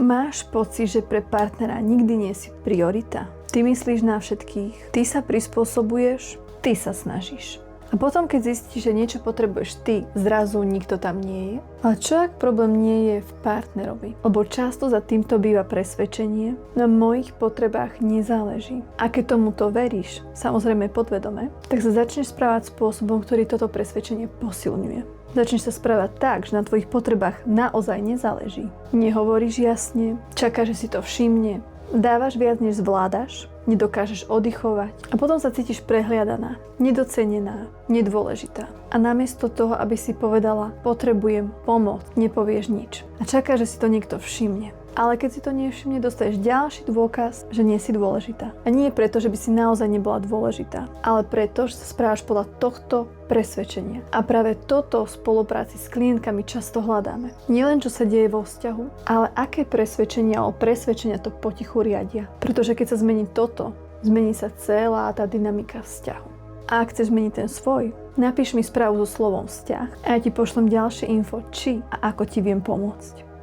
Máš pocit, že pre partnera nikdy nie si priorita? Ty myslíš na všetkých, ty sa prispôsobuješ, ty sa snažíš. A potom, keď zistíš, že niečo potrebuješ ty, zrazu nikto tam nie je. Ale čo ak problém nie je v partnerovi? Lebo často za týmto býva presvedčenie, na mojich potrebách nezáleží. A keď tomuto veríš, samozrejme podvedome, tak sa začneš správať spôsobom, ktorý toto presvedčenie posilňuje. Začneš sa správať tak, že na tvojich potrebách naozaj nezáleží. Nehovoríš jasne, čakáš, že si to všimne, dávaš viac, než zvládaš, nedokážeš oddychovať a potom sa cítiš prehliadaná, nedocenená, nedôležitá. A namiesto toho, aby si povedala, potrebujem pomoc, nepovieš nič. A čakáš, že si to niekto všimne. Ale keď si to nevšimne, dostaneš ďalší dôkaz, že nie si dôležitá. A nie preto, že by si naozaj nebola dôležitá, ale preto, že sa správaš podľa tohto presvedčenia. A práve toto v spolupráci s klientkami často hľadáme. Nielen čo sa deje vo vzťahu, ale aké presvedčenia alebo presvedčenia to potichu riadia. Pretože keď sa zmení toto, zmení sa celá tá dynamika vzťahu. A ak chceš zmeniť ten svoj, napíš mi správu so slovom vzťah a ja ti pošlem ďalšie info, či a ako ti viem pomôcť.